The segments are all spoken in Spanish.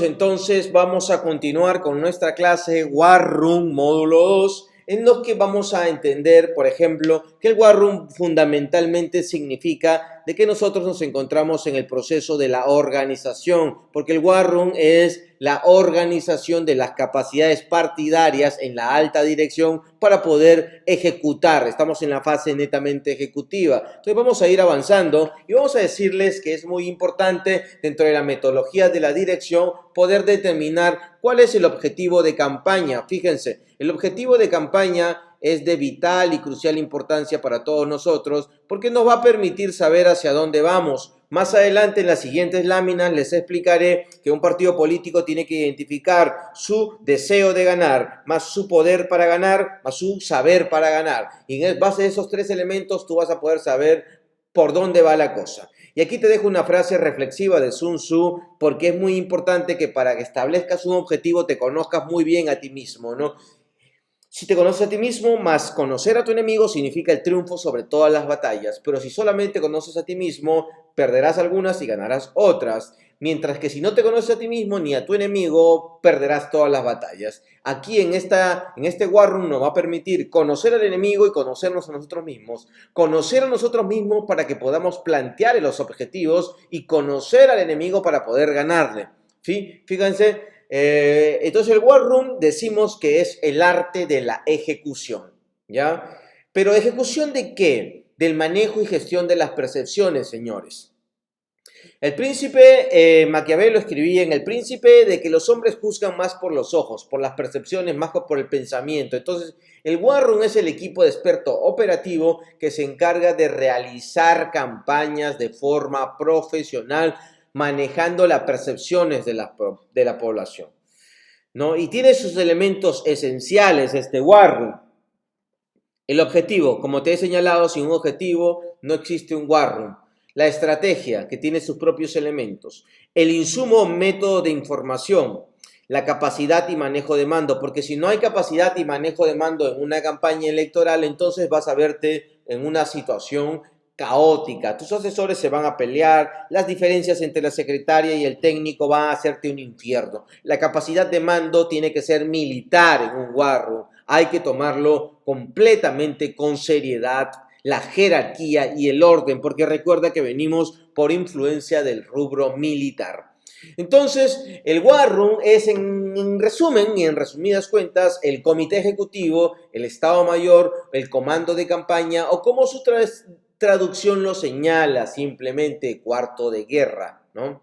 entonces vamos a continuar con nuestra clase War Room módulo 2, en lo que vamos a entender, por ejemplo, que el War Room fundamentalmente significa de que nosotros nos encontramos en el proceso de la organización, porque el War Room es la organización de las capacidades partidarias en la alta dirección para poder ejecutar. Estamos en la fase netamente ejecutiva. Entonces vamos a ir avanzando y vamos a decirles que es muy importante dentro de la metodología de la dirección poder determinar cuál es el objetivo de campaña. Fíjense, el objetivo de campaña es de vital y crucial importancia para todos nosotros porque nos va a permitir saber hacia dónde vamos. Más adelante en las siguientes láminas les explicaré que un partido político tiene que identificar su deseo de ganar, más su poder para ganar, más su saber para ganar. Y en base a esos tres elementos tú vas a poder saber por dónde va la cosa. Y aquí te dejo una frase reflexiva de Sun Tzu, porque es muy importante que para que establezcas un objetivo te conozcas muy bien a ti mismo, ¿no? Si te conoces a ti mismo, más conocer a tu enemigo significa el triunfo sobre todas las batallas. Pero si solamente conoces a ti mismo, perderás algunas y ganarás otras. Mientras que si no te conoces a ti mismo ni a tu enemigo, perderás todas las batallas. Aquí en este War Room nos va a permitir conocer al enemigo y conocernos a nosotros mismos. Conocer a nosotros mismos para que podamos plantear los objetivos y conocer al enemigo para poder ganarle. ¿Sí? Fíjense. Entonces el War Room decimos que es el arte de la ejecución, ¿ya? Pero ¿ejecución de qué? Del manejo y gestión de las percepciones, señores. El príncipe Maquiavelo escribía en El Príncipe de que los hombres juzgan más por los ojos, por las percepciones, más que por el pensamiento. Entonces, el War Room es el equipo de experto operativo que se encarga de realizar campañas de forma profesional, manejando las percepciones de la población, ¿no? Y tiene sus elementos esenciales este War Room. El objetivo, como te he señalado, sin un objetivo no existe un War Room. La estrategia, que tiene sus propios elementos. El insumo o método de información. La capacidad y manejo de mando, porque si no hay capacidad y manejo de mando en una campaña electoral, entonces vas a verte en una situación caótica. Tus asesores se van a pelear, las diferencias entre la secretaria y el técnico van a hacerte un infierno. La capacidad de mando tiene que ser militar en un War Room. Hay que tomarlo completamente con seriedad, la jerarquía y el orden, porque recuerda que venimos por influencia del rubro militar. Entonces, el War Room es en resumen y en resumidas cuentas el comité ejecutivo, el Estado Mayor, el comando de campaña o como su traducción lo señala, simplemente cuarto de guerra, ¿no?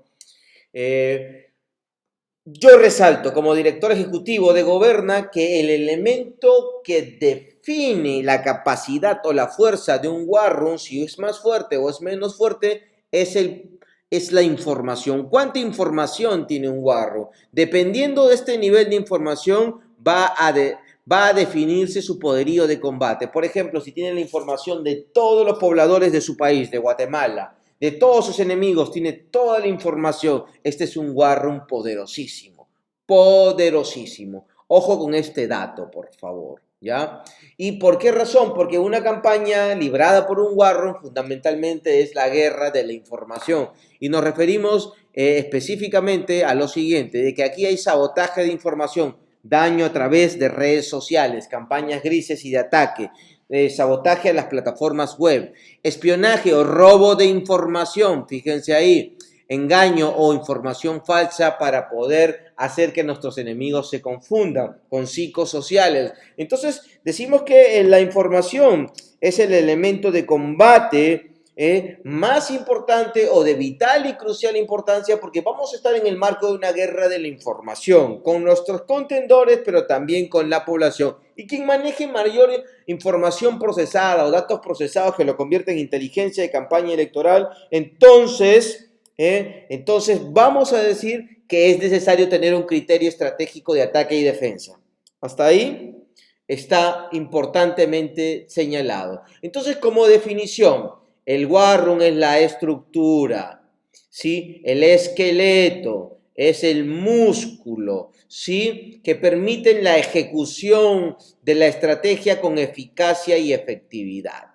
Yo resalto como director ejecutivo de Goberna que el elemento que define la capacidad o la fuerza de un War Room, si es más fuerte o es menos fuerte, es la información. ¿Cuánta información tiene un War Room? Dependiendo de este nivel de información va a definirse su poderío de combate. Por ejemplo, si tiene la información de todos los pobladores de su país, de Guatemala, de todos sus enemigos, tiene toda la información. Este es un War Room poderosísimo, poderosísimo. Ojo con este dato, por favor, ¿ya? ¿Y por qué razón? Porque una campaña librada por un War Room fundamentalmente es la guerra de la información. Y nos referimos específicamente a lo siguiente, de que aquí hay sabotaje de información, daño a través de redes sociales, campañas grises y de ataque, sabotaje a las plataformas web, espionaje o robo de información, fíjense ahí, engaño o información falsa para poder hacer que nuestros enemigos se confundan con psicosociales. Entonces, decimos que la información es el elemento de combate más importante o de vital y crucial importancia porque vamos a estar en el marco de una guerra de la información con nuestros contendores pero también con la población y quien maneje mayor información procesada o datos procesados que lo convierten en inteligencia de campaña electoral, entonces vamos a decir que es necesario tener un criterio estratégico de ataque y defensa. Hasta ahí está importantemente señalado. Entonces, como definición, el War Room es la estructura, ¿sí? El esqueleto es el músculo, ¿sí? Que permiten la ejecución de la estrategia con eficacia y efectividad.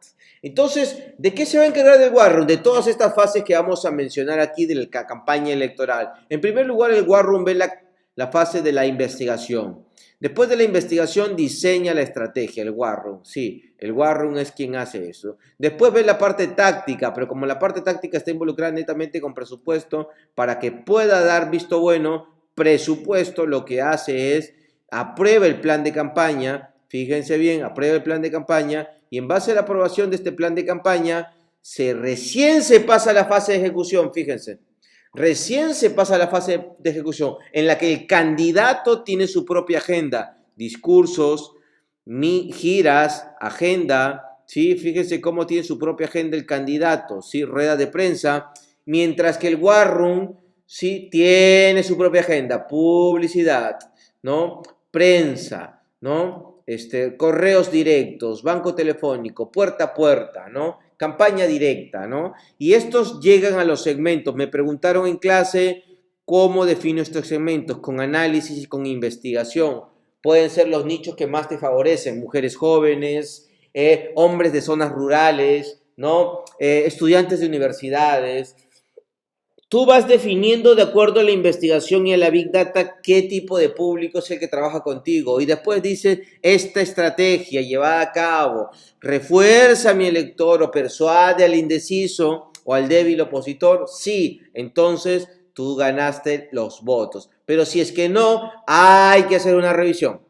Entonces, ¿de qué se va a encargar el War Room? De todas estas fases que vamos a mencionar aquí de la campaña electoral. En primer lugar, el War Room ve la fase de la investigación. Después de la investigación, diseña la estrategia, el War Room. Sí, el War Room es quien hace eso. Después ve la parte táctica, pero como la parte táctica está involucrada netamente con presupuesto, para que pueda dar visto bueno, presupuesto lo que hace es aprueba el plan de campaña. Fíjense bien, aprueba el plan de campaña y en base a la aprobación de este plan de campaña, recién se pasa a la fase de ejecución, fíjense. Recién se pasa a la fase de ejecución en la que el candidato tiene su propia agenda, discursos, giras, agenda, ¿sí? Fíjense cómo tiene su propia agenda el candidato, ¿sí? Rueda de prensa, mientras que el War Room, ¿sí? Tiene su propia agenda, publicidad, ¿no? Prensa, ¿no? Correos directos, banco telefónico, puerta a puerta, ¿no? Campaña directa, ¿no? Y estos llegan a los segmentos. Me preguntaron en clase cómo defino estos segmentos, con análisis y con investigación. Pueden ser los nichos que más te favorecen, mujeres jóvenes, hombres de zonas rurales, ¿no? Estudiantes de universidades. Tú vas definiendo de acuerdo a la investigación y a la Big Data qué tipo de público es el que trabaja contigo. Y después dices, esta estrategia llevada a cabo refuerza a mi elector o persuade al indeciso o al débil opositor. Sí, entonces tú ganaste los votos. Pero si es que no, hay que hacer una revisión.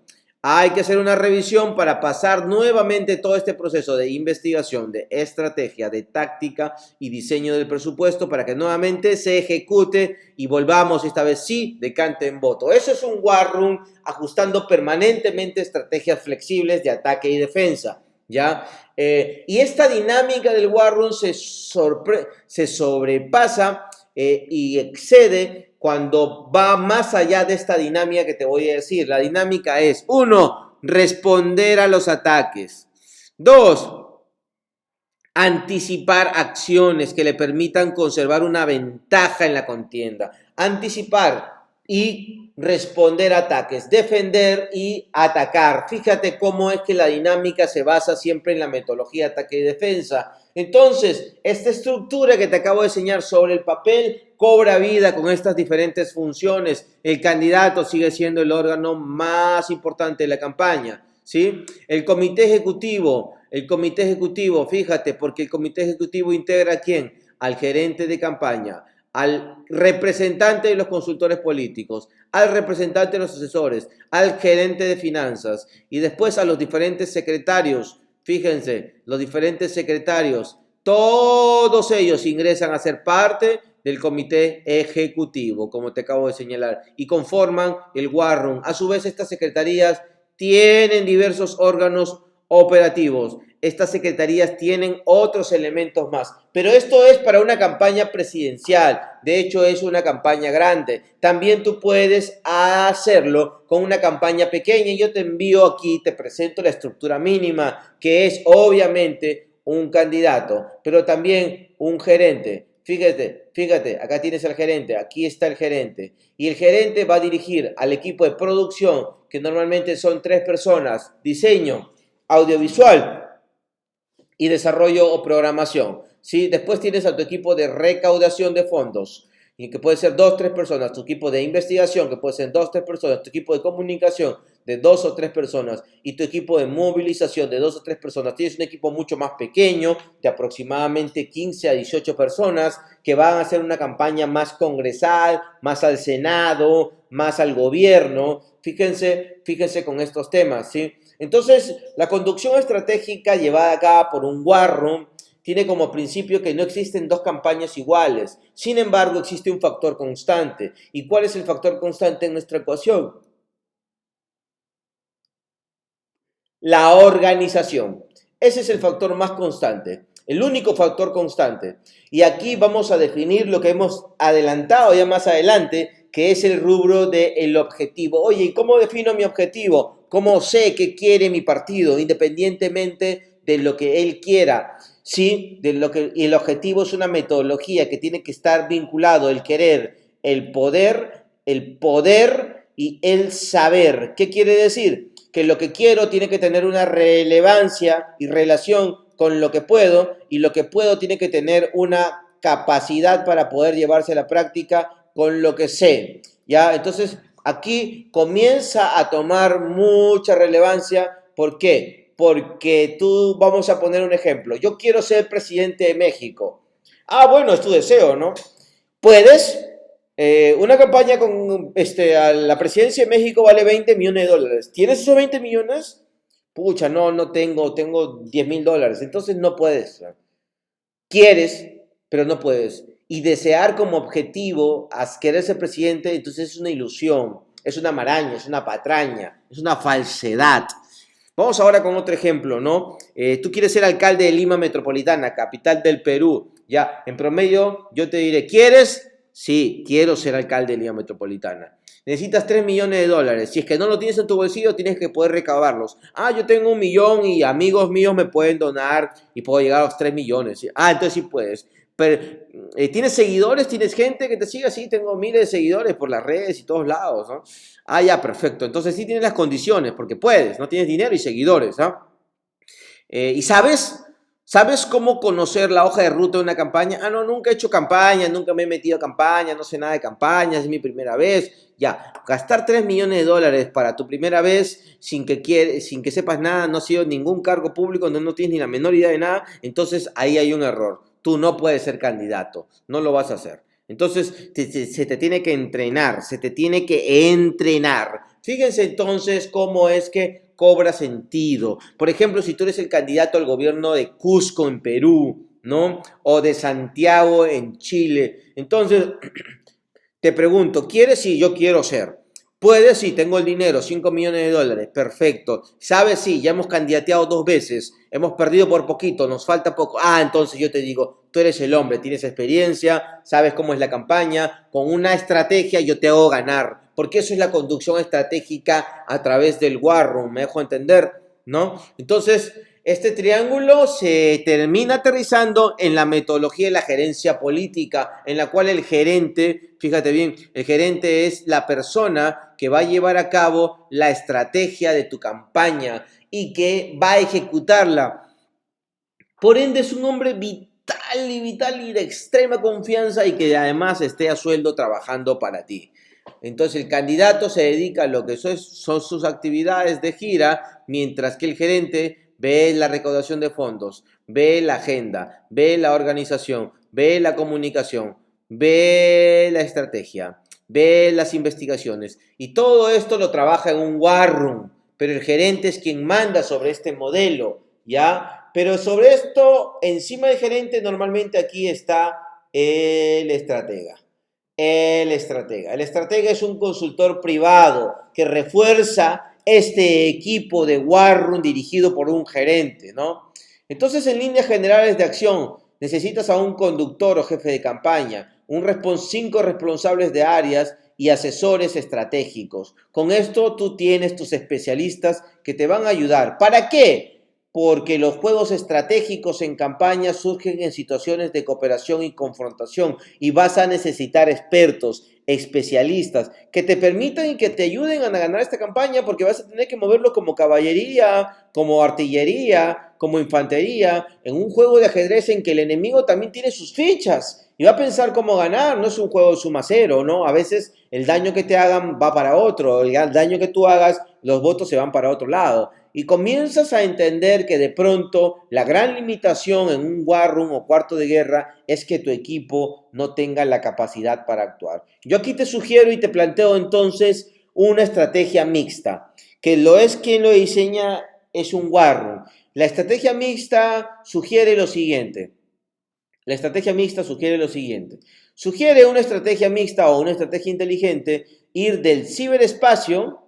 Hay que hacer una revisión para pasar nuevamente todo este proceso de investigación, de estrategia, de táctica y diseño del presupuesto para que nuevamente se ejecute y volvamos esta vez sí decante en voto. Eso es un War Room ajustando permanentemente estrategias flexibles de ataque y defensa, ¿ya? Y esta dinámica del War Room se sobrepasa y excede cuando va más allá de esta dinámica que te voy a decir. La dinámica es, 1, responder a los ataques. 2, anticipar acciones que le permitan conservar una ventaja en la contienda. Anticipar y responder a ataques, defender y atacar. Fíjate cómo es que la dinámica se basa siempre en la metodología ataque y defensa. Entonces, esta estructura que te acabo de enseñar sobre el papel cobra vida con estas diferentes funciones. El candidato sigue siendo el órgano más importante de la campaña, ¿sí? El comité ejecutivo, fíjate, porque el comité ejecutivo integra ¿a quién? Al gerente de campaña, al representante de los consultores políticos, al representante de los asesores, al gerente de finanzas y después a los diferentes secretarios. Fíjense, los diferentes secretarios, todos ellos ingresan a ser parte del comité ejecutivo, como te acabo de señalar, y conforman el War Room. A su vez, estas secretarías tienen diversos órganos operativos. Estas secretarías tienen otros elementos más, pero esto es para una campaña presidencial. De hecho, es una campaña grande. También tú puedes hacerlo con una campaña pequeña. Yo te envío aquí, te presento la estructura mínima, que es obviamente un candidato, pero también un gerente. Fíjate, acá tienes al gerente, aquí está el gerente. Y el gerente va a dirigir al equipo de producción, que normalmente son 3 personas, diseño, audiovisual y desarrollo o programación, ¿sí? Después tienes a tu equipo de recaudación de fondos, y que puede ser 2, 3 personas, tu equipo de investigación, que puede ser 2, 3 personas, tu equipo de comunicación de 2 o 3 personas y tu equipo de movilización de 2 o 3 personas. Tienes un equipo mucho más pequeño, de aproximadamente 15 a 18 personas, que van a hacer una campaña más congresal, más al Senado, más al gobierno. Fíjense con estos temas, ¿sí? Entonces, la conducción estratégica llevada a cabo por un War Room tiene como principio que no existen dos campañas iguales. Sin embargo, existe un factor constante. ¿Y cuál es el factor constante en nuestra ecuación? La organización. Ese es el factor más constante, el único factor constante. Y aquí vamos a definir lo que hemos adelantado ya más adelante, que es el rubro del objetivo. Oye, ¿y cómo defino mi objetivo? ¿Cómo sé qué quiere mi partido, independientemente de lo que él quiera? Sí, y el objetivo es una metodología que tiene que estar vinculado el querer, el poder y el saber. ¿Qué quiere decir? Que lo que quiero tiene que tener una relevancia y relación con lo que puedo y lo que puedo tiene que tener una capacidad para poder llevarse a la práctica con lo que sé, ¿ya? Entonces, aquí comienza a tomar mucha relevancia. ¿Por qué? Porque tú, vamos a poner un ejemplo, yo quiero ser presidente de México. Ah, bueno, es tu deseo, ¿no? Puedes. Una campaña con a la presidencia de México vale 20 millones de dólares. ¿Tienes esos 20 millones? Pucha, no tengo, tengo 10 mil dólares. Entonces no puedes. Quieres, pero no puedes. Y desear como objetivo querer ser presidente, entonces es una ilusión, es una maraña, es una patraña, es una falsedad. Vamos ahora con otro ejemplo, ¿no? Tú quieres ser alcalde de Lima Metropolitana, capital del Perú. Ya, en promedio, yo te diré, ¿quieres? Sí, quiero ser alcalde de Lima Metropolitana. Necesitas 3 millones de dólares. Si es que no lo tienes en tu bolsillo, tienes que poder recaudarlos. Ah, yo tengo 1 millón y amigos míos me pueden donar y puedo llegar a los 3 millones. Ah, entonces sí puedes. Pero, ¿tienes seguidores? ¿Tienes gente que te siga? Sí, tengo miles de seguidores por las redes y todos lados, ¿no? Ah, ya, perfecto. Entonces sí tienes las condiciones, porque puedes, no tienes dinero y seguidores, ¿ah? ¿Y sabes cómo conocer la hoja de ruta de una campaña? Ah, no, nunca he hecho campaña, nunca me he metido a campaña, no sé nada de campañas, es mi primera vez. Ya, gastar 3 millones de dólares para tu primera vez sin que sepas nada, no has sido ningún cargo público, no tienes ni la menor idea de nada, entonces ahí hay un error. Tú no puedes ser candidato, no lo vas a hacer. Entonces se te tiene que entrenar, se te tiene que entrenar. Fíjense entonces cómo es que cobra sentido. Por ejemplo, si tú eres el candidato al gobierno de Cusco en Perú, ¿no? O de Santiago en Chile. Entonces, te pregunto, ¿quieres? Sí, yo quiero ser. ¿Puedes? Sí, tengo el dinero, 5 millones de dólares, perfecto. ¿Sabes? Sí, ya hemos candidateado 2 veces, hemos perdido por poquito, nos falta poco. Ah, entonces yo te digo, tú eres el hombre, tienes experiencia, sabes cómo es la campaña, con una estrategia yo te hago ganar, porque eso es la conducción estratégica a través del War Room, ¿me dejo entender? ¿No? Entonces, este triángulo se termina aterrizando en la metodología de la gerencia política, en la cual el gerente, fíjate bien, el gerente es la persona que va a llevar a cabo la estrategia de tu campaña y que va a ejecutarla. Por ende, es un hombre vital y de extrema confianza y que además esté a sueldo trabajando para ti. Entonces el candidato se dedica a lo que son sus actividades de gira, mientras que el gerente ve la recaudación de fondos, ve la agenda, ve la organización, ve la comunicación, ve la estrategia, ve las investigaciones. Y todo esto lo trabaja en un war room, pero el gerente es quien manda sobre este modelo, ¿ya? Pero sobre esto, encima del gerente, normalmente aquí está el estratega. El estratega. El estratega es un consultor privado que refuerza este equipo de War Room dirigido por un gerente, ¿no? Entonces, en líneas generales de acción, necesitas a un conductor o jefe de campaña, 5 responsables de áreas y asesores estratégicos. Con esto tú tienes tus especialistas que te van a ayudar. ¿Para qué? Porque los juegos estratégicos en campaña surgen en situaciones de cooperación y confrontación y vas a necesitar expertos, especialistas, que te permitan y que te ayuden a ganar esta campaña porque vas a tener que moverlo como caballería, como artillería, como infantería, en un juego de ajedrez en que el enemigo también tiene sus fichas y va a pensar cómo ganar, no es un juego de suma cero, ¿no? A veces el daño que te hagan va para otro, el daño que tú hagas, los votos se van para otro lado. Y comienzas a entender que de pronto la gran limitación en un war room o cuarto de guerra es que tu equipo no tenga la capacidad para actuar. Yo aquí te sugiero y te planteo entonces una estrategia mixta, que lo es quien lo diseña es un war room. La estrategia mixta sugiere lo siguiente. La estrategia mixta sugiere lo siguiente. Sugiere una estrategia mixta o una estrategia inteligente ir del ciberespacio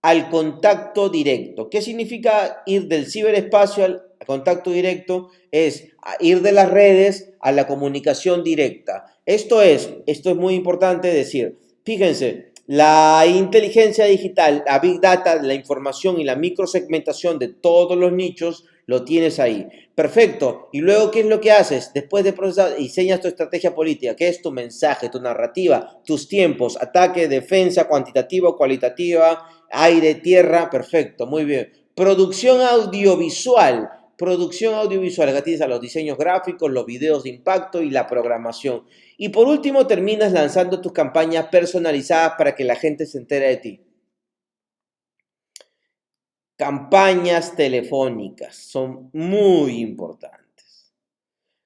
al contacto directo. ¿Qué significa ir del ciberespacio al contacto directo? Es ir de las redes a la comunicación directa. Esto es muy importante decir. Fíjense, la inteligencia digital, la big data, la información y la microsegmentación de todos los nichos lo tienes ahí. Perfecto. Y luego, ¿qué es lo que haces? Después de procesar, diseñas tu estrategia política. ¿Qué es tu mensaje, tu narrativa, tus tiempos, ataque, defensa, cuantitativa o cualitativa, aire, tierra? Perfecto, muy bien. Producción audiovisual. producción audiovisual, acá tienes a los diseños gráficos, los videos de impacto y la programación. Y por último terminas lanzando tus campañas personalizadas para que la gente se entere de ti. Campañas telefónicas son muy importantes.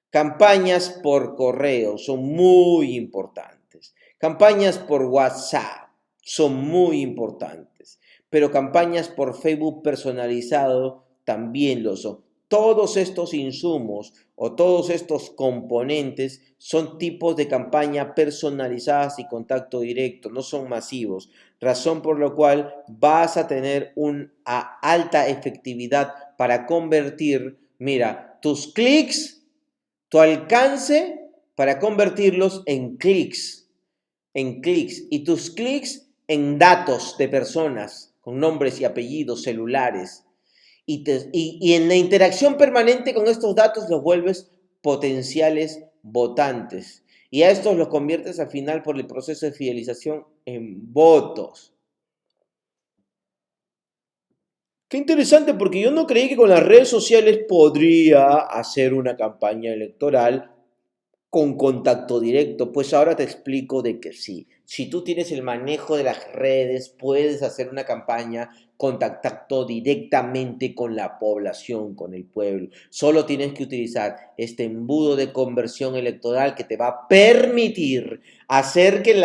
Campañas por correo son muy importantes. Campañas por WhatsApp son muy importantes. Pero campañas por Facebook personalizado también lo son. Todos estos insumos o todos estos componentes son tipos de campaña personalizadas y contacto directo, no son masivos, razón por la cual vas a tener una alta efectividad para convertir, mira, tus clics, tu alcance para convertirlos en clics y tus clics en datos de personas con nombres y apellidos, celulares. Y en la interacción permanente con estos datos los vuelves potenciales votantes. Y a estos los conviertes al final por el proceso de fidelización en votos. Qué interesante, porque yo no creí que con las redes sociales podría hacer una campaña electoral con contacto directo. Pues ahora te explico de que sí. Si tú tienes el manejo de las redes, puedes hacer una campaña con contacto directamente con la población, con el pueblo. Solo tienes que utilizar este embudo de conversión electoral que te va a permitir hacer que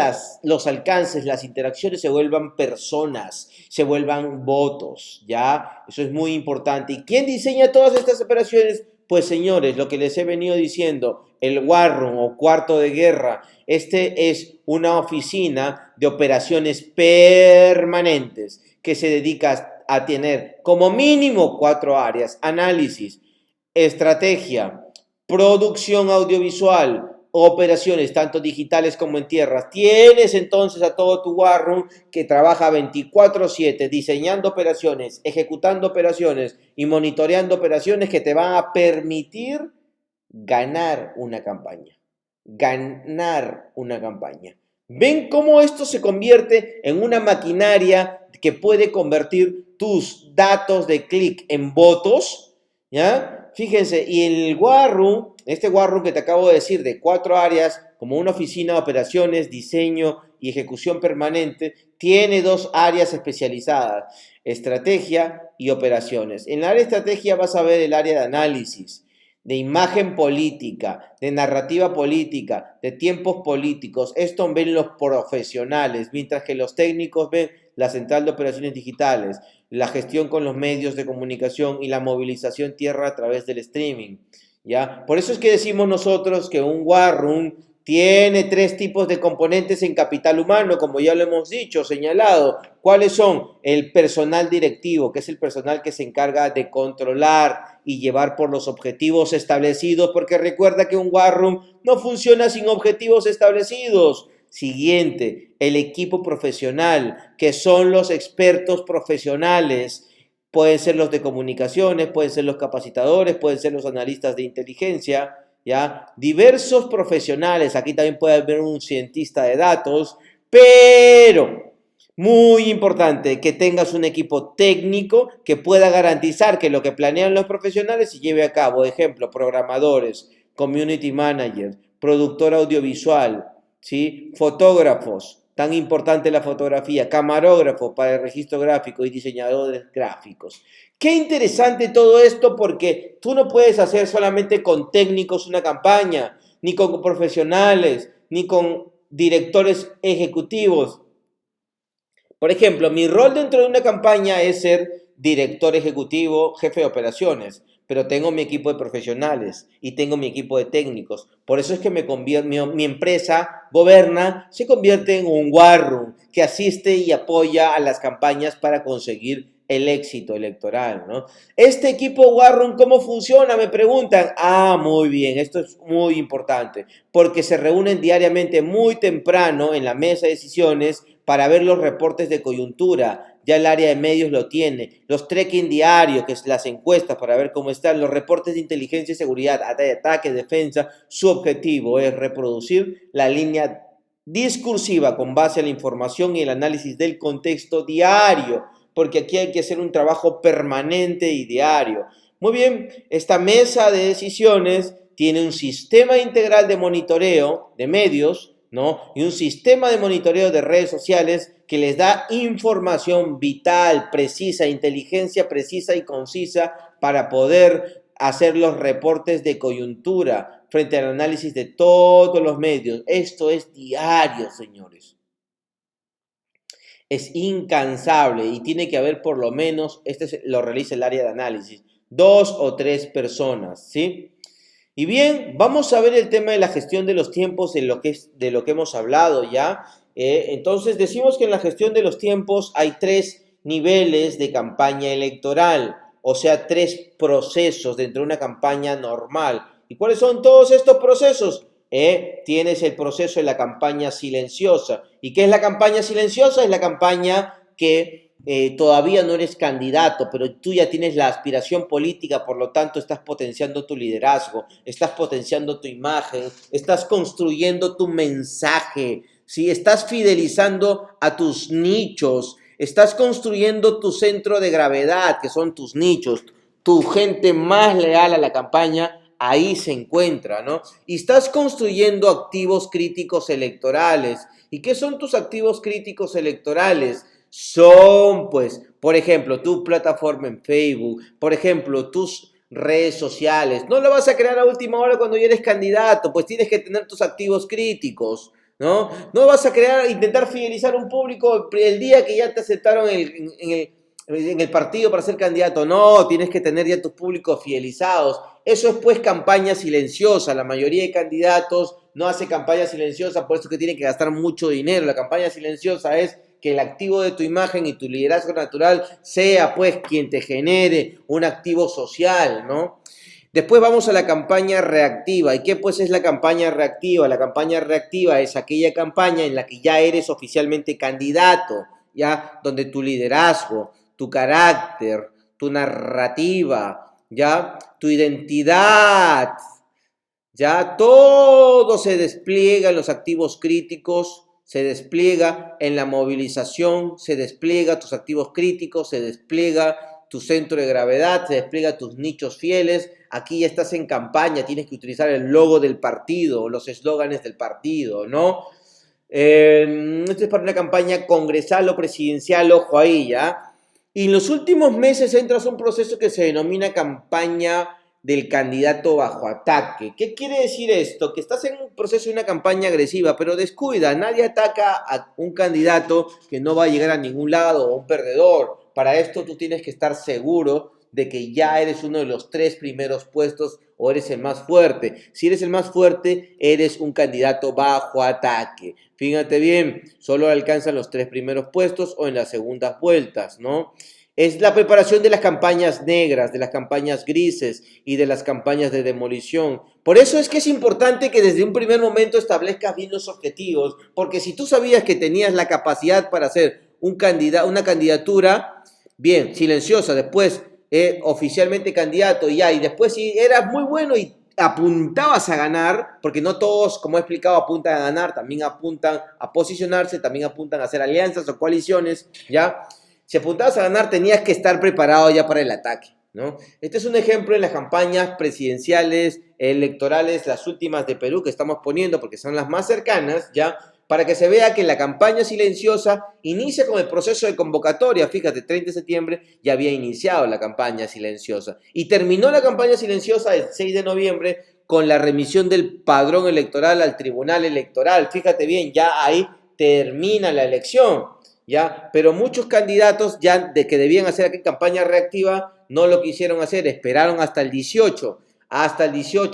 los alcances, las interacciones se vuelvan personas, se vuelvan votos, ¿ya? Eso es muy importante. ¿Y quién diseña todas estas operaciones? Pues señores, lo que les he venido diciendo, el War Room o cuarto de guerra, este es una oficina de operaciones permanentes que se dedica a tener como mínimo 4 áreas: análisis, estrategia, producción audiovisual, operaciones tanto digitales como en tierras. Tienes entonces a todo tu War Room que trabaja 24/7 diseñando operaciones, ejecutando operaciones y monitoreando operaciones que te van a permitir ganar una campaña. Ganar una campaña. ¿Ven cómo esto se convierte en una maquinaria que puede convertir tus datos de clic en votos? ¿Ya? Fíjense, y el War Room, este War Room que te acabo de decir, de 4 áreas, como una oficina de operaciones, diseño y ejecución permanente, tiene 2 áreas especializadas: estrategia y operaciones. En la área de estrategia vas a ver el área de análisis, de imagen política, de narrativa política, de tiempos políticos. Esto ven los profesionales, mientras que los técnicos ven la central de operaciones digitales, la gestión con los medios de comunicación y la movilización tierra a través del streaming, ¿ya? Por eso es que decimos nosotros que un War Room tiene 3 tipos de componentes en capital humano, como ya lo hemos dicho, señalado. ¿Cuáles son? El personal directivo, que es el personal que se encarga de controlar y llevar por los objetivos establecidos, porque recuerda que un War Room no funciona sin objetivos establecidos. Siguiente, el equipo profesional, que son los expertos profesionales. Pueden ser los de comunicaciones, pueden ser los capacitadores, pueden ser los analistas de inteligencia, ¿ya? Diversos profesionales, aquí también puede haber un cientista de datos, pero muy importante que tengas un equipo técnico que pueda garantizar que lo que planean los profesionales se lleve a cabo. Ejemplo, programadores, community managers, productor audiovisual, ¿sí? Fotógrafos, tan importante la fotografía, camarógrafos para el registro gráfico y diseñadores gráficos. Qué interesante todo esto, porque tú no puedes hacer solamente con técnicos una campaña, ni con profesionales, ni con directores ejecutivos. Por ejemplo, mi rol dentro de una campaña es ser director ejecutivo, jefe de operaciones, pero tengo mi equipo de profesionales y tengo mi equipo de técnicos. Por eso es que mi empresa Goberna se convierte en un War Room que asiste y apoya a las campañas para conseguir el éxito electoral, ¿no? Este equipo War Room, ¿cómo funciona? Me preguntan. Muy bien, esto es muy importante, porque se reúnen diariamente muy temprano en la mesa de decisiones para ver los reportes de coyuntura. Ya el área de medios lo tiene, los tracking diarios, que es las encuestas para ver cómo están, los reportes de inteligencia y seguridad, ataque, defensa. Su objetivo es reproducir la línea discursiva con base a la información y el análisis del contexto diario, porque aquí hay que hacer un trabajo permanente y diario. Muy bien, esta mesa de decisiones tiene un sistema integral de monitoreo de medios, ¿no? Y un sistema de monitoreo de redes sociales que les da información vital, precisa, inteligencia precisa y concisa para poder hacer los reportes de coyuntura frente al análisis de todos los medios. Esto es diario, señores. Es incansable y tiene que haber por lo menos, lo realiza el área de análisis, 2 o 3 personas, ¿sí? Y bien, vamos a ver el tema de la gestión de los tiempos de lo que hemos hablado ya. Entonces decimos que en la gestión de los tiempos hay 3 niveles de campaña electoral, o sea, 3 procesos dentro de una campaña normal. ¿Y cuáles son todos estos procesos? Tienes el proceso de la campaña silenciosa. ¿Y qué es la campaña silenciosa? Es la campaña que todavía no eres candidato, pero tú ya tienes la aspiración política, por lo tanto estás potenciando tu liderazgo, estás potenciando tu imagen, estás construyendo tu mensaje, ¿sí? Estás fidelizando a tus nichos, estás construyendo tu centro de gravedad, que son tus nichos, tu gente más leal a la campaña. Ahí se encuentra, ¿no? Y estás construyendo activos críticos electorales. ¿Y qué son tus activos críticos electorales? Son, pues, por ejemplo, tu plataforma en Facebook, por ejemplo, tus redes sociales. No lo vas a crear a última hora cuando ya eres candidato, pues tienes que tener tus activos críticos, ¿no? No vas a intentar fidelizar un público el día que ya te aceptaron en el partido para ser candidato. No, tienes que tener ya tus públicos fidelizados. Eso es pues campaña silenciosa. La mayoría de candidatos no hace campaña silenciosa, por eso que tienen que gastar mucho dinero. La campaña silenciosa es que el activo de tu imagen y tu liderazgo natural sea pues quien te genere un activo social, ¿no? Después vamos a la campaña reactiva. ¿Y qué pues es la campaña reactiva? La campaña reactiva es aquella campaña en la que ya eres oficialmente candidato, ya donde tu liderazgo, tu carácter, tu narrativa, ya tu identidad, ya todo se despliega en los activos críticos, se despliega en la movilización, se despliega tus activos críticos, se despliega tu centro de gravedad, se despliega tus nichos fieles. Aquí ya estás en campaña, tienes que utilizar el logo del partido, los eslóganes del partido, ¿no? Esto es para una campaña congresal o presidencial, ojo ahí, ¿ya? Y en los últimos meses entras a un proceso que se denomina campaña del candidato bajo ataque. ¿Qué quiere decir esto? Que estás en un proceso de una campaña agresiva, pero descuida, nadie ataca a un candidato que no va a llegar a ningún lado o un perdedor. Para esto tú tienes que estar seguro de que ya eres uno de los 3 primeros puestos o eres el más fuerte. Si eres el más fuerte, eres un candidato bajo ataque. Fíjate bien, solo alcanzan los 3 primeros puestos o en las segundas vueltas, ¿no? Es la preparación de las campañas negras, de las campañas grises y de las campañas de demolición. Por eso es que es importante que desde un primer momento establezcas bien los objetivos, porque si tú sabías que tenías la capacidad para hacer una candidatura, bien, silenciosa, después oficialmente candidato ya, y después si eras muy bueno y apuntabas a ganar, porque no todos, como he explicado, apuntan a ganar, también apuntan a posicionarse, también apuntan a hacer alianzas o coaliciones, ¿ya? Si apuntabas a ganar, tenías que estar preparado ya para el ataque, ¿no? Este es un ejemplo en las campañas presidenciales, electorales, las últimas de Perú que estamos poniendo, porque son las más cercanas, ¿ya? Para que se vea que la campaña silenciosa inicia con el proceso de convocatoria. Fíjate, 30 de septiembre ya había iniciado la campaña silenciosa. Y terminó la campaña silenciosa el 6 de noviembre con la remisión del padrón electoral al Tribunal Electoral. Fíjate bien, ya ahí termina la elección, ¿ya? Pero muchos candidatos ya de que debían hacer aquí campaña reactiva no lo quisieron hacer, esperaron hasta el 18,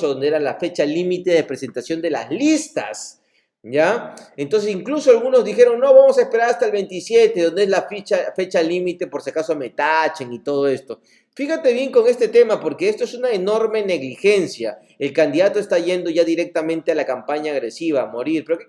donde era la fecha límite de presentación de las listas, ¿ya? Entonces incluso algunos dijeron, no, vamos a esperar hasta el 27, donde es la fecha límite por si acaso me tachen y todo esto. Fíjate bien con este tema, porque esto es una enorme negligencia. El candidato está yendo ya directamente a la campaña agresiva, a morir. Pero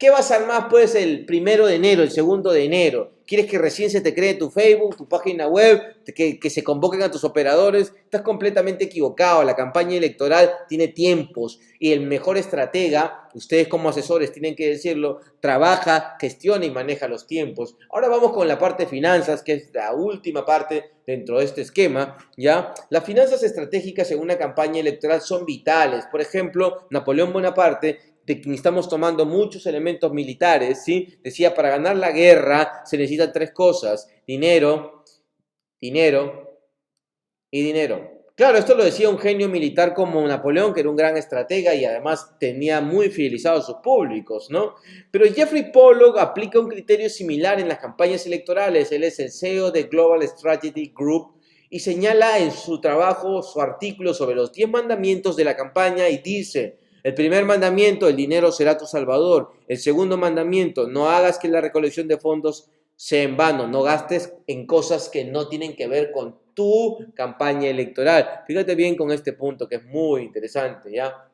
¿Qué vas a armar pues el 1 de enero, el 2 de enero? ¿Quieres que recién se te cree tu Facebook, tu página web, que se convoquen a tus operadores? Estás completamente equivocado. La campaña electoral tiene tiempos y el mejor estratega, ustedes como asesores tienen que decirlo, trabaja, gestiona y maneja los tiempos. Ahora vamos con la parte de finanzas, que es la última parte dentro de este esquema, ¿ya? Las finanzas estratégicas en una campaña electoral son vitales. Por ejemplo, Napoleón Bonaparte, de quien estamos tomando muchos elementos militares, ¿sí? Decía, para ganar la guerra se necesitan 3 cosas: dinero, dinero y dinero. Claro, esto lo decía un genio militar como Napoleón, que era un gran estratega y además tenía muy fidelizados a sus públicos, ¿no? Pero Jeffrey Pollock aplica un criterio similar en las campañas electorales. Él es el CEO de Global Strategy Group y señala en su trabajo, su artículo sobre los 10 mandamientos de la campaña y dice: el primer mandamiento, el dinero será tu salvador. El segundo mandamiento, no hagas que la recolección de fondos sea en vano, no gastes en cosas que no tienen que ver con tu campaña electoral. Fíjate bien con este punto que es muy interesante, ¿ya?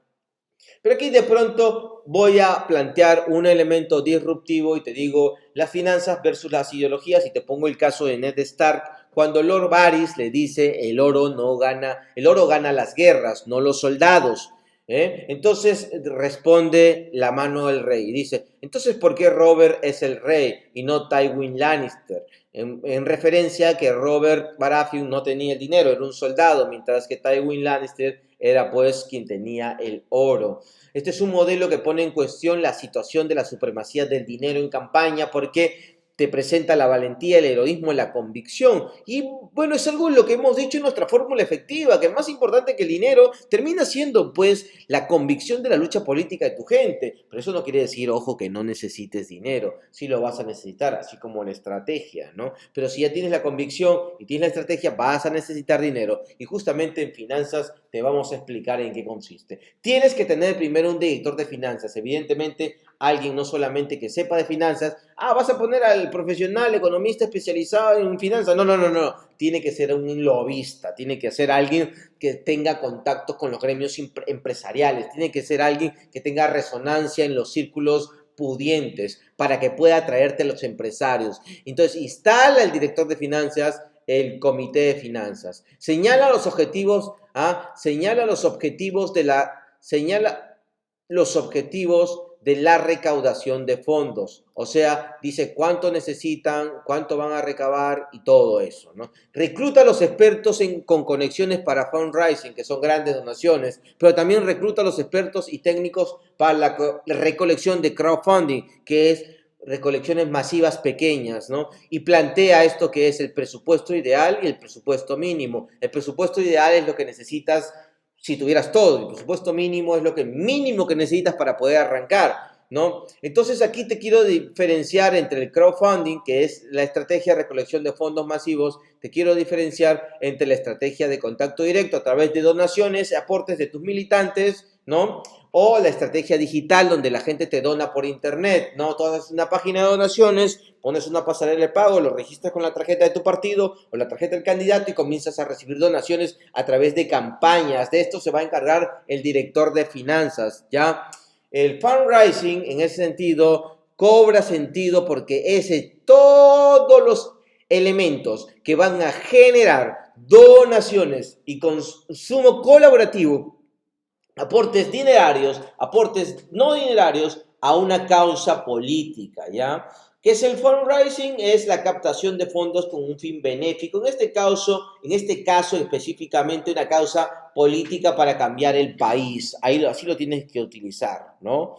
Pero aquí de pronto voy a plantear un elemento disruptivo y te digo las finanzas versus las ideologías y te pongo el caso de Ned Stark cuando Lord Varys le dice el oro gana las guerras, no los soldados. Entonces responde la mano del rey y dice, entonces ¿por qué Robert es el rey y no Tywin Lannister? En referencia a que Robert Baratheon no tenía el dinero, era un soldado, mientras que Tywin Lannister era pues quien tenía el oro. Este es un modelo que pone en cuestión la situación de la supremacía del dinero en campaña porque te presenta la valentía, el heroísmo, la convicción. Y bueno, es algo en lo que hemos dicho en nuestra fórmula efectiva, que más importante que el dinero termina siendo pues la convicción de la lucha política de tu gente. Pero eso no quiere decir, ojo, que no necesites dinero. Sí lo vas a necesitar, así como la estrategia, ¿no? Pero si ya tienes la convicción y tienes la estrategia, vas a necesitar dinero. Y justamente en finanzas te vamos a explicar en qué consiste. Tienes que tener primero un director de finanzas. Evidentemente, alguien no solamente que sepa de finanzas, vas a poner al profesional economista especializado en finanzas. No, no, no, no. Tiene que ser un lobista, tiene que ser alguien que tenga contacto con los gremios empresariales, tiene que ser alguien que tenga resonancia en los círculos pudientes para que pueda atraerte a los empresarios. Entonces, instala el director de finanzas el comité de finanzas. Señala los objetivos, señala los objetivos de la recaudación de fondos. O sea, dice cuánto necesitan, cuánto van a recabar y todo eso, ¿no? Recluta a los expertos con conexiones para fundraising, que son grandes donaciones, pero también recluta a los expertos y técnicos para la recolección de crowdfunding, que es recolecciones masivas pequeñas, ¿no? Y plantea esto que es el presupuesto ideal y el presupuesto mínimo. El presupuesto ideal es lo que necesitas si tuvieras todo. El presupuesto mínimo es lo mínimo que necesitas para poder arrancar, ¿no? Entonces aquí te quiero diferenciar entre el crowdfunding, que es la estrategia de recolección de fondos masivos, te quiero diferenciar entre la estrategia de contacto directo a través de donaciones, aportes de tus militantes, ¿no? O la estrategia digital donde la gente te dona por internet, ¿no? Tú haces una página de donaciones, pones una pasarela de pago, lo registras con la tarjeta de tu partido o la tarjeta del candidato y comienzas a recibir donaciones a través de campañas. De esto se va a encargar el director de finanzas, ¿ya? El fundraising, en ese sentido, cobra sentido porque todos los elementos que van a generar donaciones y consumo colaborativo, aportes dinerarios, aportes no dinerarios a una causa política, ¿ya? ¿Qué es el fundraising? Es la captación de fondos con un fin benéfico, en este caso específicamente una causa política para cambiar el país. Así lo tienes que utilizar, ¿no?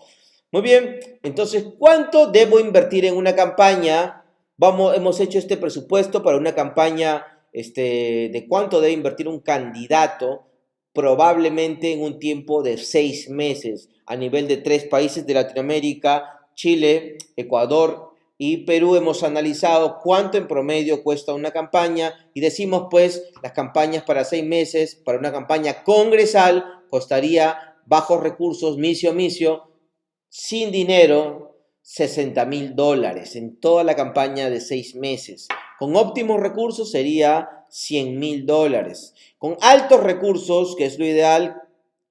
Muy bien, entonces, ¿cuánto debo invertir en una campaña? Hemos hecho este presupuesto para una campaña de cuánto debe invertir un candidato probablemente en un tiempo de 6 meses a nivel de 3 países de Latinoamérica, Chile, Ecuador y Perú. Hemos analizado cuánto en promedio cuesta una campaña y decimos pues las campañas para 6 meses, para una campaña congresal costaría bajos recursos, misio, sin dinero, $60,000 en toda la campaña de 6 meses. Con óptimos recursos sería $100,000. Con altos recursos, que es lo ideal,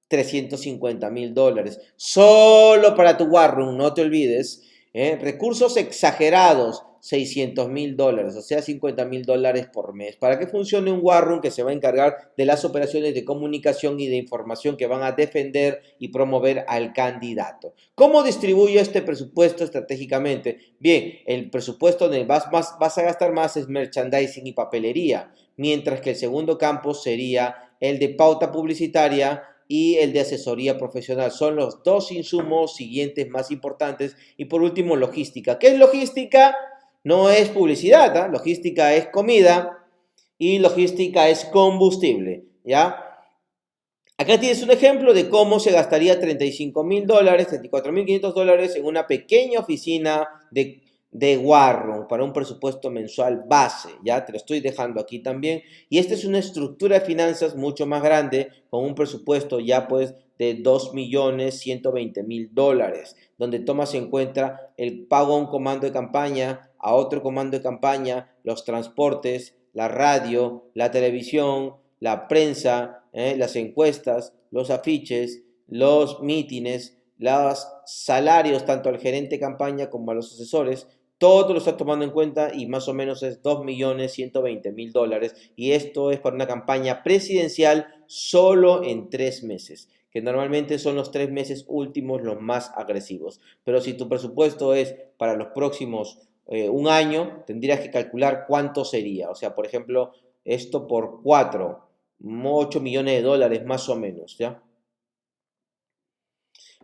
$350,000. Solo para tu War Room, no te olvides. Recursos exagerados, $600.000, o sea, $50.000 por mes. Para que funcione un war room que se va a encargar de las operaciones de comunicación y de información que van a defender y promover al candidato. ¿Cómo distribuyo este presupuesto estratégicamente? Bien, el presupuesto donde vas a gastar más es merchandising y papelería, mientras que el segundo campo sería el de pauta publicitaria y el de asesoría profesional. Son los dos insumos siguientes más importantes. Y por último, logística. ¿Qué es logística? No es publicidad, ¿eh? Logística es comida y logística es combustible, ¿ya? Acá tienes un ejemplo de cómo se gastaría $35.000, $34.500 en una pequeña oficina de war room para un presupuesto mensual base, ya te lo estoy dejando aquí también. Y esta es una estructura de finanzas mucho más grande con un presupuesto ya pues de $2.120.000, donde tomas en cuenta el pago a un comando de campaña, a otro comando de campaña, los transportes, la radio, la televisión, la prensa, las encuestas, los afiches, los mítines, los salarios tanto al gerente de campaña como a los asesores. Todo lo está tomando en cuenta y más o menos es $2.120.000, y esto es para una campaña presidencial solo en 3 meses, que normalmente son los 3 meses últimos los más agresivos. Pero si tu presupuesto es para los próximos un año, tendrías que calcular cuánto sería. O sea, por ejemplo, esto por 4, $8 millones más o menos, ¿ya?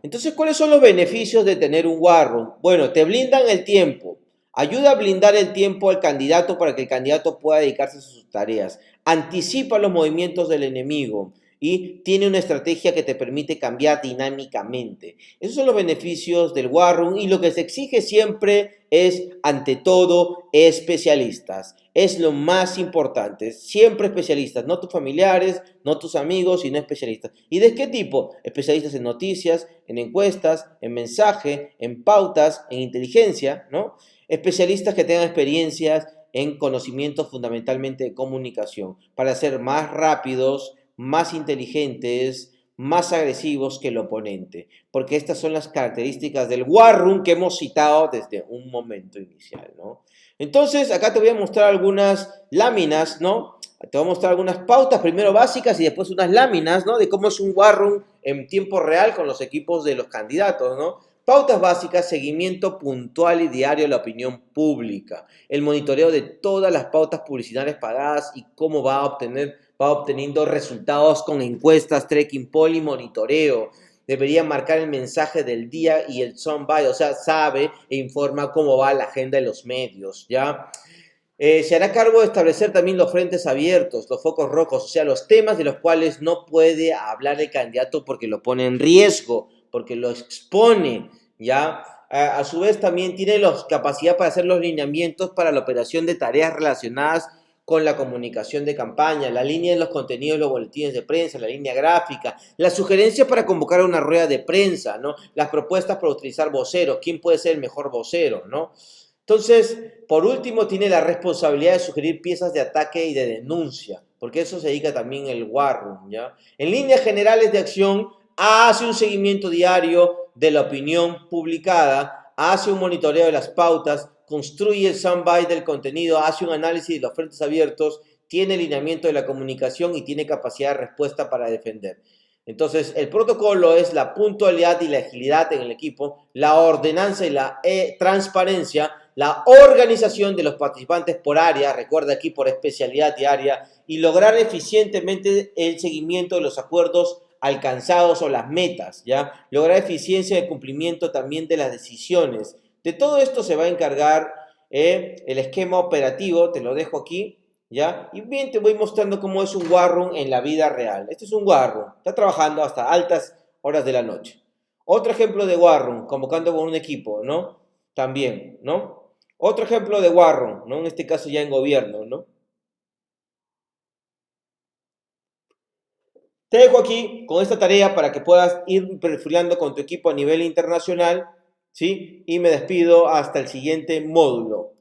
Entonces, ¿cuáles son los beneficios de tener un war room? Bueno, te blindan el tiempo. Ayuda a blindar el tiempo al candidato para que el candidato pueda dedicarse a sus tareas. Anticipa los movimientos del enemigo y tiene una estrategia que te permite cambiar dinámicamente. Esos son los beneficios del war room, y lo que se exige siempre es, ante todo, especialistas. Es lo más importante. Siempre especialistas, no tus familiares, no tus amigos, sino especialistas. ¿Y de qué tipo? Especialistas en noticias, en encuestas, en mensaje, en pautas, en inteligencia, ¿no? Especialistas que tengan experiencias en conocimientos fundamentalmente de comunicación, para ser más rápidos, más inteligentes, más agresivos que el oponente, porque estas son las características del war room que hemos citado desde un momento inicial, ¿no? Entonces, acá te voy a mostrar algunas láminas, ¿no? Te voy a mostrar algunas pautas, primero básicas y después unas láminas, ¿no? De cómo es un war room en tiempo real con los equipos de los candidatos, ¿no? Pautas básicas: seguimiento puntual y diario de la opinión pública, el monitoreo de todas las pautas publicitarias pagadas y cómo va obteniendo resultados con encuestas, tracking poll y monitoreo. Debería marcar el mensaje del día y el soundbite, o sea, sabe e informa cómo va la agenda de los medios, ¿ya? Se hará cargo de establecer también los frentes abiertos, los focos rojos, o sea, los temas de los cuales no puede hablar el candidato porque lo pone en riesgo, porque lo expone, ¿ya? A su vez también tiene la capacidad para hacer los lineamientos para la operación de tareas relacionadas con la comunicación de campaña, la línea de los contenidos de los boletines de prensa, la línea gráfica, las sugerencias para convocar una rueda de prensa, ¿no? Las propuestas para utilizar voceros, quién puede ser el mejor vocero, ¿no? Entonces, por último, tiene la responsabilidad de sugerir piezas de ataque y de denuncia, porque eso se dedica también el war room, ¿ya? En líneas generales de acción, hace un seguimiento diario de la opinión publicada, hace un monitoreo de las pautas, construye el soundbite del contenido, hace un análisis de los frentes abiertos, tiene lineamiento de la comunicación y tiene capacidad de respuesta para defender. Entonces, el protocolo es la puntualidad y la agilidad en el equipo, la ordenanza y la transparencia, la organización de los participantes por área, recuerda aquí por especialidad y área, y lograr eficientemente el seguimiento de los acuerdos alcanzados o las metas, ¿ya? Lograr eficiencia de cumplimiento también de las decisiones. De todo esto se va a encargar el esquema operativo, te lo dejo aquí, ¿ya? Y bien, te voy mostrando cómo es un war room en la vida real. Este es un war room, está trabajando hasta altas horas de la noche. Otro ejemplo de war room, convocando con un equipo, ¿no? También, ¿no? Otro ejemplo de war room, ¿no? En este caso ya en gobierno, ¿no? Te dejo aquí con esta tarea para que puedas ir perfilando con tu equipo a nivel internacional, ¿sí? Y me despido hasta el siguiente módulo.